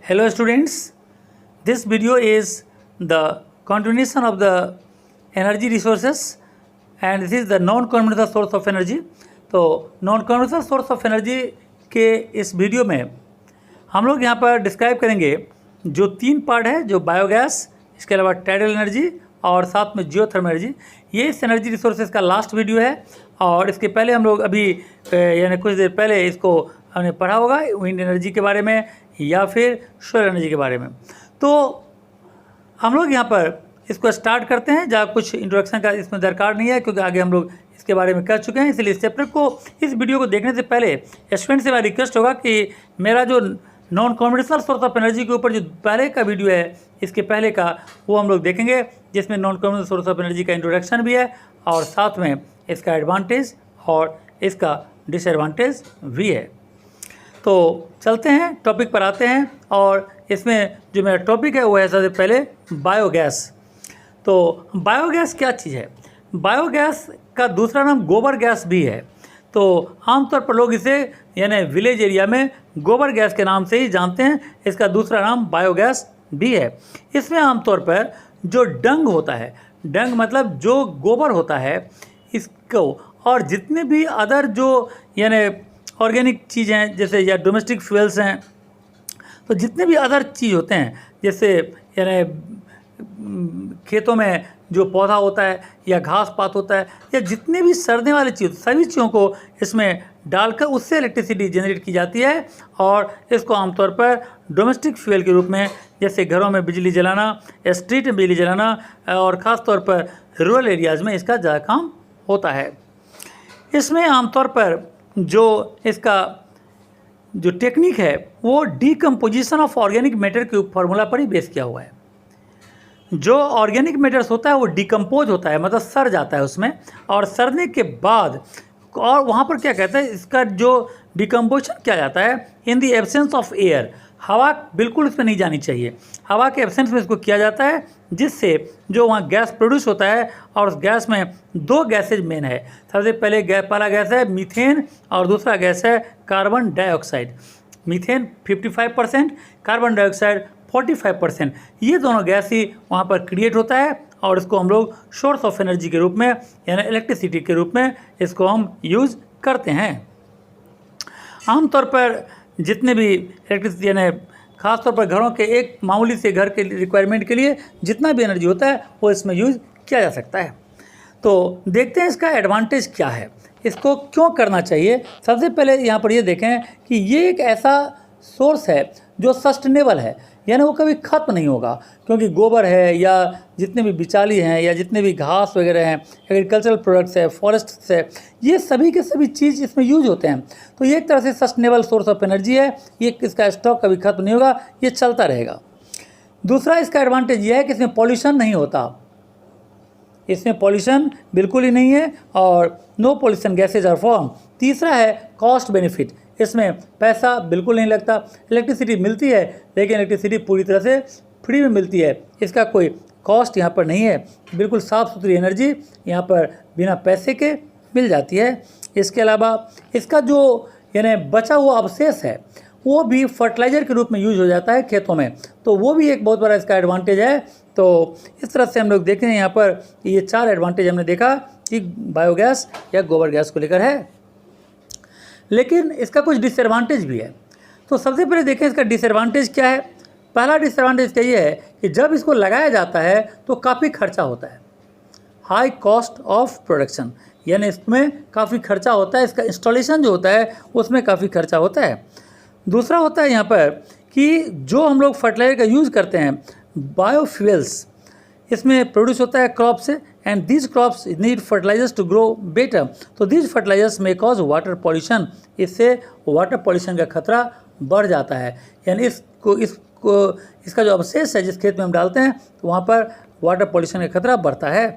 Hello students, this video is the continuation of the energy resources and this is the non-conventional source of energy. तो non-conventional source of energy के इस video में हम लोग यहाँ पर डिस्क्राइब करेंगे जो तीन पार्ट है, जो बायोगैस, इसके अलावा टाइडल एनर्जी और साथ में जियोथर्मल एनर्जी। ये इस एनर्जी रिसोर्सेज का लास्ट वीडियो है और इसके पहले हम लोग अभी यानी कुछ देर पहले इसको हमने पढ़ा होगा विंड एनर्जी के बारे में या फिर सोलर एनर्जी के बारे में। तो हम लोग यहाँ पर इसको स्टार्ट करते हैं, जहाँ कुछ इंट्रोडक्शन का इसमें दरकार नहीं है क्योंकि आगे हम लोग इसके बारे में कर चुके हैं। इसलिए इस चैप्टर को, इस वीडियो को देखने से पहले स्टूडेंट से मेरा रिक्वेस्ट होगा कि मेरा जो non conventional source of energy के ऊपर जो पहले का वीडियो है, इसके पहले का, वो हम लोग देखेंगे, जिसमें non conventional source of energy का इंट्रोडक्शन भी है और साथ में इसका एडवांटेज और इसका डिसएडवांटेज भी है। तो चलते हैं, टॉपिक पर आते हैं और इसमें जो मेरा टॉपिक है वो है सबसे पहले बायोगैस। तो बायोगैस क्या चीज़ है? बायोगैस का दूसरा नाम गोबर गैस भी है। तो आमतौर पर लोग इसे यानी विलेज एरिया में गोबर गैस के नाम से ही जानते हैं। इसका दूसरा नाम बायोगैस भी है। इसमें आमतौर पर जो डंग होता है, डंग मतलब जो गोबर होता है, इसको और जितने भी अदर जो यानी ऑर्गेनिक चीज़ हैं जैसे या डोमेस्टिक फ्यूल्स हैं, तो जितने भी अदर चीज़ होते हैं जैसे यानी खेतों में जो पौधा होता है या घास पात होता है या जितने भी सड़ने वाली चीज़, सभी चीज़ों को इसमें डालकर उससे इलेक्ट्रिसिटी जनरेट की जाती है और इसको आमतौर पर डोमेस्टिक फ्यूल के रूप में, जैसे घरों में बिजली जलाना, स्ट्रीट में बिजली जलाना और ख़ास तौर पर रूरल एरियाज़ में इसका ज़्यादा काम होता है। इसमें आमतौर पर जो इसका जो टेक्निक है वो डीकम्पोजिशन ऑफ ऑर्गेनिक मैटर के फार्मूला पर ही बेस किया हुआ है। जो ऑर्गेनिक मैटर्स होता है वो डिकम्पोज होता है, मतलब सड़ जाता है उसमें, और सड़ने के बाद और वहाँ पर क्या कहते हैं, इसका जो डिकम्पोजिशन किया जाता है in the absence of air, हवा बिल्कुल इसमें नहीं जानी चाहिए, हवा के एब्सेंस में इसको किया जाता है, जिससे जो वहाँ गैस प्रोड्यूस होता है। और उस गैस में दो गैसेज मेन है। सबसे पहले पहला गैस है मीथेन और दूसरा गैस है carbon dioxide. Methane 55%, carbon dioxide 45%। ये दोनों गैस ही वहाँ पर क्रिएट होता है और इसको हम लोग सोर्स ऑफ एनर्जी के रूप में यानी इलेक्ट्रिसिटी के रूप में इसको हम यूज़ करते हैं। आमतौर पर जितने भी इलेक्ट्रिसिटी यानी ख़ासतौर पर घरों के एक मामूली से घर के रिक्वायरमेंट के लिए जितना भी एनर्जी होता है वो इसमें यूज़ किया जा सकता है। तो देखते हैं इसका एडवांटेज क्या है, इसको क्यों करना चाहिए। सबसे पहले यहाँ पर ये देखें कि ये एक ऐसा सोर्स है जो सस्टेनेबल है, यानी वो कभी ख़त्म नहीं होगा, क्योंकि गोबर है या जितने भी बिचाली हैं या जितने भी घास वगैरह हैं, एग्रीकल्चरल प्रोडक्ट्स है, फॉरेस्ट है, ये सभी के सभी चीज़ इसमें यूज होते हैं। तो ये एक तरह से सस्टेनेबल सोर्स ऑफ एनर्जी है। ये इसका स्टॉक कभी ख़त्म नहीं होगा, ये चलता रहेगा। दूसरा इसका एडवांटेज ये है कि इसमें पॉल्यूशन नहीं होता, इसमें पॉल्यूशन बिल्कुल ही नहीं है और no pollution gases are form. तीसरा है कॉस्ट बेनिफिट, इसमें पैसा बिल्कुल नहीं लगता। इलेक्ट्रिसिटी मिलती है लेकिन इलेक्ट्रिसिटी पूरी तरह से फ्री में मिलती है, इसका कोई कॉस्ट यहाँ पर नहीं है। बिल्कुल साफ़ सुथरी एनर्जी यहाँ पर बिना पैसे के मिल जाती है। इसके अलावा इसका जो यानी बचा हुआ अवशेष है वो भी फर्टिलाइज़र के रूप में यूज हो जाता है खेतों में, तो वो भी एक बहुत बड़ा इसका एडवांटेज है। तो इस तरह से हम लोग देखें यहाँ पर ये 4 एडवांटेज हमने देखा कि बायोगैस या गोबर गैस को लेकर है। लेकिन इसका कुछ डिसएडवांटेज भी है। तो सबसे पहले देखें इसका डिसएडवांटेज क्या है। पहला डिसएडवांटेज क्या ये है कि जब इसको लगाया जाता है तो काफ़ी खर्चा होता है, हाई कॉस्ट ऑफ प्रोडक्शन, यानी इसमें काफ़ी खर्चा होता है। इसका इंस्टॉलेशन जो होता है उसमें काफ़ी खर्चा होता है। दूसरा होता है यहाँ पर कि जो हम लोग फर्टिलाइजर का यूज़ करते हैं, बायोफ्यूल्स, इसमें प्रोड्यूस होता है क्रॉप से, and these crops need fertilisers to grow better. तो दीज फर्टिलाइजर्स में कॉज वाटर पॉल्यूशन, इससे वाटर पॉल्यूशन का खतरा बढ़ जाता है। यानी इसका जो अवशेष है जिस खेत में हम डालते हैं तो वहाँ पर वाटर पॉल्यूशन का खतरा बढ़ता है।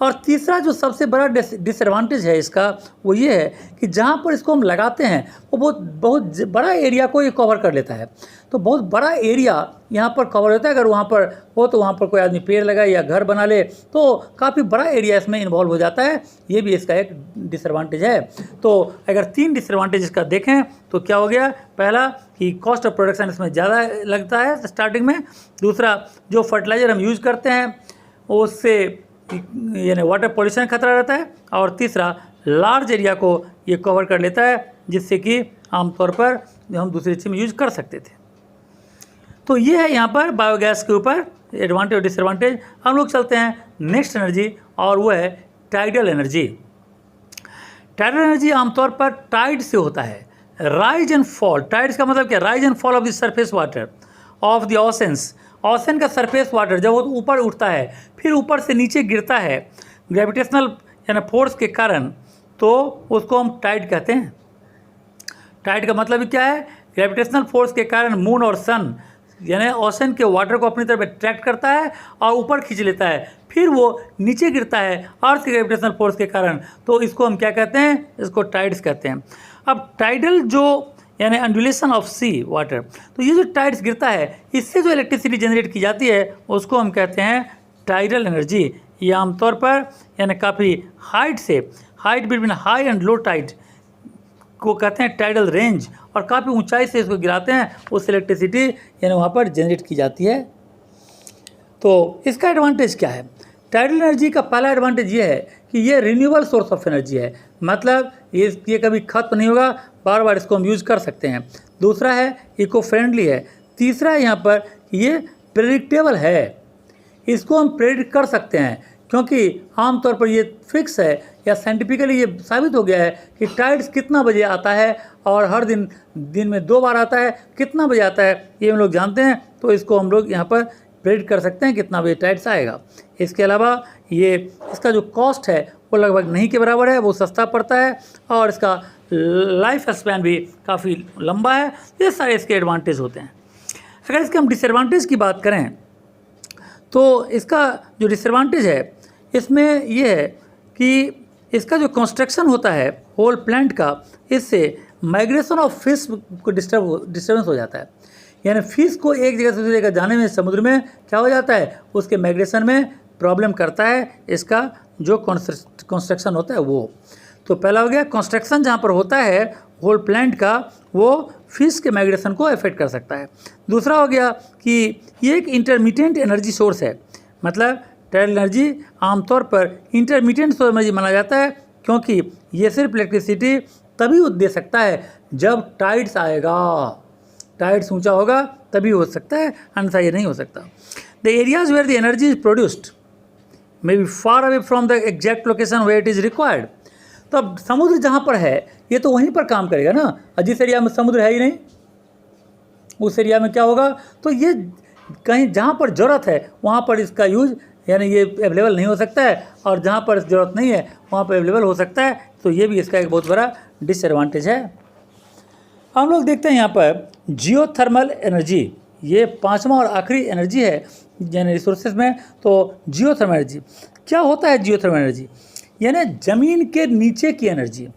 और तीसरा जो सबसे बड़ा डिसएडवांटेज है इसका वो ये है कि जहाँ पर इसको हम लगाते हैं वो बहुत बड़ा एरिया को ये कवर कर लेता है। तो बहुत बड़ा एरिया यहाँ पर कवर होता है। अगर वहाँ पर हो तो वहाँ पर कोई आदमी पेड़ लगाए या घर बना ले तो काफ़ी बड़ा एरिया इसमें इन्वॉल्व हो जाता है। ये भी इसका एक डिसएडवांटेज है। तो अगर 3 डिसएडवांटेज इसका देखें तो क्या हो गया, पहला कि कॉस्ट ऑफ प्रोडक्शन इसमें ज़्यादा लगता है स्टार्टिंग में। दूसरा, जो फर्टिलाइज़र हम यूज़ करते हैं उससे यानी वाटर पॉल्यूशन खतरा रहता है। और तीसरा, लार्ज एरिया को ये कवर कर लेता है जिससे कि आमतौर पर हम दूसरी चीज़ में यूज कर सकते थे। तो ये है यहाँ पर बायोगैस के ऊपर एडवांटेज और डिसएडवांटेज। हम लोग चलते हैं नेक्स्ट एनर्जी और वो है टाइडल एनर्जी। टाइडल एनर्जी आमतौर पर टाइड से होता है, राइज एंड फॉल। टाइड्स का मतलब क्या, rise and fall of the surface water of the oceans. Ocean का सरफेस वाटर जब वो ऊपर उठता है फिर ऊपर से नीचे गिरता है ग्रेविटेशनल यानी फोर्स के कारण, तो उसको हम टाइड कहते हैं। टाइड का मतलब क्या है, ग्रेविटेशनल फोर्स के कारण मून और सन यानी ओशन के वाटर को अपनी तरफ अट्रैक्ट करता है और ऊपर खींच लेता है, फिर वो नीचे गिरता है अर्थ के ग्रेविटेशनल फोर्स के कारण। तो इसको हम क्या कहते हैं, इसको टाइड्स कहते हैं। अब टाइडल जो यानी अंडुलेशन ऑफ सी वाटर, तो ये जो टाइड्स गिरता है इससे जो इलेक्ट्रिसिटी जनरेट की जाती है उसको हम कहते हैं टाइडल एनर्जी। ये आमतौर पर यानी काफ़ी हाइट से, height between high and low tide को कहते हैं टाइडल रेंज, और काफ़ी ऊंचाई से इसको गिराते हैं, उस इलेक्ट्रिसिटी यानी वहाँ पर जनरेट की जाती है। तो इसका एडवांटेज क्या है, टाइडल एनर्जी का पहला एडवांटेज ये है कि ये रिन्यूएबल सोर्स ऑफ एनर्जी है, मतलब ये कभी खत्म नहीं होगा, बार बार इसको हम यूज़ कर सकते हैं। दूसरा है इको फ्रेंडली है। तीसरा है यहाँ पर ये प्रेडिक्टेबल है, इसको हम प्रेडिक्ट कर सकते हैं क्योंकि आमतौर पर ये फिक्स है या साइंटिफिकली ये साबित हो गया है कि टाइड्स कितना बजे आता है और हर दिन में 2 बार आता है, कितना बजे आता है ये हम लोग जानते हैं। तो इसको हम लोग यहाँ पर प्रेडिक्ट कर सकते हैं कितना बजे टाइड्स आएगा। इसके अलावा ये इसका जो कॉस्ट है वो लगभग नहीं के बराबर है, वो सस्ता पड़ता है और इसका लाइफ स्पैन भी काफ़ी लंबा है। ये सारे इसके एडवांटेज होते हैं। अगर इसके हम डिसएडवांटेज की बात करें तो इसका जो डिसएडवांटेज है इसमें ये है कि इसका जो कंस्ट्रक्शन होता है होल प्लांट का, इससे माइग्रेशन ऑफ फिश को डिस्टर्बेंस हो जाता है। यानी फिश को एक जगह से दूसरी जगह जाने में समुद्र में क्या हो जाता है, उसके माइग्रेशन में प्रॉब्लम करता है इसका जो कंस्ट्रक्शन होता है वो। तो पहला हो गया कंस्ट्रक्शन जहाँ पर होता है होल प्लांट का, वो फिश के माइग्रेशन को अफेक्ट कर सकता है। दूसरा हो गया कि ये एक इंटरमीडिएट एनर्जी सोर्स है, मतलब टाइडल एनर्जी आमतौर पर इंटरमीडिएट सोर्स एनर्जी माना जाता है क्योंकि ये सिर्फ इलेक्ट्रिसिटी तभी दे सकता है जब टाइड्स आएगा, टाइड्स ऊंचा होगा तभी हो सकता है, अन्यथा ये नहीं हो सकता। The areas where the energy is produced may be far away from the exact location where it is required. तो अब समुद्र जहाँ पर है ये तो वहीं पर काम करेगा ना, और जिस एरिया में समुद्र है ही नहीं उस एरिया में क्या होगा, तो ये कहीं जहाँ पर ज़रूरत है वहाँ पर इसका यूज यानी ये अवेलेबल नहीं हो सकता है, और जहाँ पर ज़रूरत नहीं है वहाँ पर अवेलेबल हो सकता है। तो ये भी इसका एक बहुत बड़ा डिसएडवांटेज है। हम लोग देखते हैं यहाँ पर जियोथर्मल एनर्जी, ये 5वां और आखिरी एनर्जी है यानी रिसोर्सेज में। तो जियोथर्मल एनर्जी क्या होता है, जियोथर्मल एनर्जी यानी ज़मीन के नीचे की एनर्जी,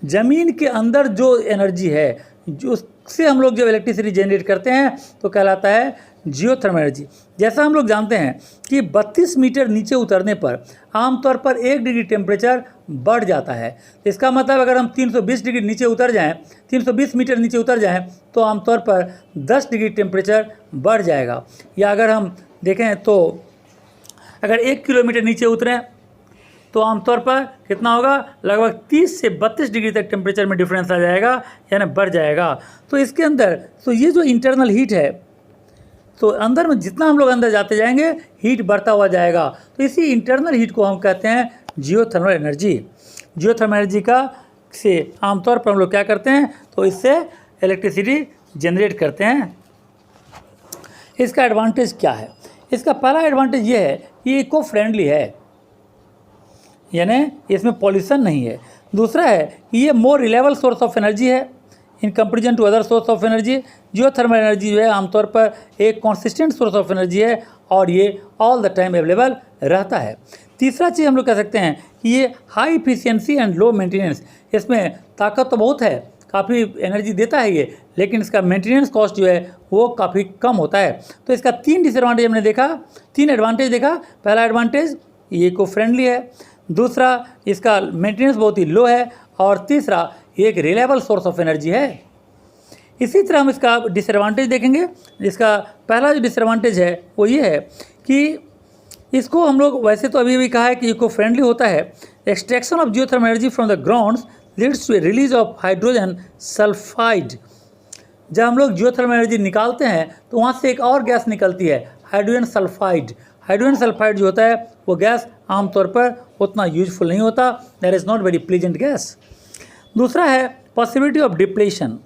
ज़मीन के अंदर जो एनर्जी है जो उससे हम लोग जब इलेक्ट्रिसिटी जनरेट करते हैं तो कहलाता है जियोथर्मल एनर्जी। जैसा हम लोग जानते हैं कि 32 मीटर नीचे उतरने पर आमतौर पर 1 डिग्री टेम्परेचर बढ़ जाता है। इसका मतलब अगर हम 320 डिग्री नीचे उतर जाएं, 320 मीटर नीचे उतर जाएं तो आमतौर पर 10 डिग्री टेम्परेचर बढ़ जाएगा। या अगर हम देखें तो अगर 1 किलोमीटर नीचे उतरें तो आमतौर पर कितना होगा, लगभग 30 से 32 डिग्री तक टेम्परेचर में डिफरेंस आ जाएगा यानी बढ़ जाएगा। तो इसके अंदर तो ये जो इंटरनल हीट है, तो अंदर में जितना हम लोग अंदर जाते जाएंगे हीट बढ़ता हुआ जाएगा। तो इसी इंटरनल हीट को हम कहते हैं जियोथर्मल एनर्जी। जियोथर्मल एनर्जी का से आमतौर पर हम लोग क्या करते हैं, तो इससे इलेक्ट्रिसिटी जनरेट करते हैं। इसका एडवांटेज क्या है, इसका पहला एडवांटेज ये है कि इको फ्रेंडली है यानी इसमें पॉल्यूशन नहीं है। दूसरा है कि ये more reliable source of energy है in comparison to other source of energy. Geothermal energy जो है आमतौर पर एक कॉन्सिस्टेंट सोर्स ऑफ एनर्जी है और ये ऑल द टाइम अवेलेबल रहता है। तीसरा चीज़ हम लोग कह सकते हैं कि ये high efficiency and low maintenance, इसमें ताकत तो बहुत है, काफ़ी एनर्जी देता है ये, लेकिन इसका मेंटेनेंस कॉस्ट जो है वो काफ़ी कम होता है। तो इसका 3 डिसएडवांटेज हमने देखा, 3 एडवांटेज देखा। पहला एडवांटेज ये इको फ्रेंडली है, दूसरा इसका मेंटेनेंस बहुत ही लो है, और तीसरा ये एक रिलायबल सोर्स ऑफ एनर्जी है। इसी तरह हम इसका डिसएडवांटेज देखेंगे। इसका पहला जो डिसएडवांटेज है वो ये है कि इसको हम लोग वैसे तो अभी भी कहा है कि इको फ्रेंडली होता है। Extraction of geothermal energy from the grounds leads to a release of hydrogen sulphide. जब हम लोग जियोथर्मल एनर्जी निकालते हैं तो वहाँ से एक और गैस निकलती है, हाइड्रोजन सल्फाइड। हाइड्रोजन सल्फाइड जो होता है वो गैस आमतौर पर उतना यूजफुल नहीं होता, that is not very pleasant gas. दूसरा है पॉसिबिलिटी ऑफ डिप्लेशन।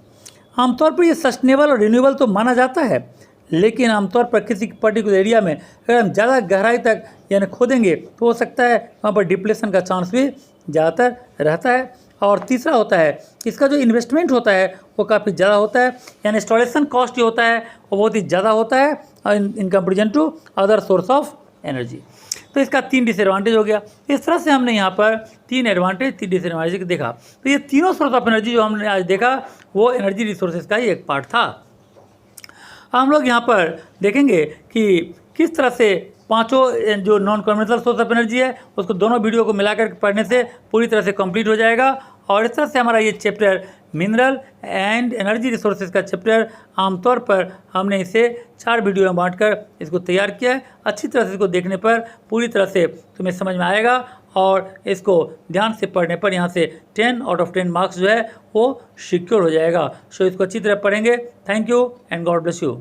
आमतौर पर ये सस्टेनेबल और रिन्यूएबल तो माना जाता है, लेकिन आमतौर पर किसी पर्टिकुलर एरिया में अगर हम ज़्यादा गहराई तक यानी खोदेंगे तो हो सकता है वहाँ पर डिप्लेशन का चांस भी ज़्यादातर रहता है। और तीसरा होता है कि इसका जो इन्वेस्टमेंट होता है वो काफ़ी ज़्यादा होता है, यानी इंस्टॉलेशन कॉस्ट जो होता है वो बहुत ही ज़्यादा होता है in comparison to other source of energy. तो इसका 3 डिसएडवांटेज हो गया। इस तरह से हमने यहाँ पर 3 एडवांटेज 3 डिसएडवांटेज देखा। तो ये तीनों सोर्स ऑफ एनर्जी जो हमने आज देखा वो एनर्जी रिसोर्सेज का ही एक पार्ट था। हम लोग यहाँ पर देखेंगे कि किस तरह से पांचों जो non conventional source of energy है उसको दोनों वीडियो को मिलाकर पढ़ने से पूरी तरह से कंप्लीट हो जाएगा। और इस तरह से हमारा ये chapter mineral and energy resources का चैप्टर आमतौर पर हमने इसे 4 वीडियो में बांटकर इसको तैयार किया है। अच्छी तरह से इसको देखने पर पूरी तरह से तुम्हें समझ में आएगा, और इसको ध्यान से पढ़ने पर यहाँ से 10 आउट ऑफ 10 मार्क्स जो है वो सिक्योर हो जाएगा। सो इसको अच्छी तरह पढ़ेंगे। Thank you and God bless you.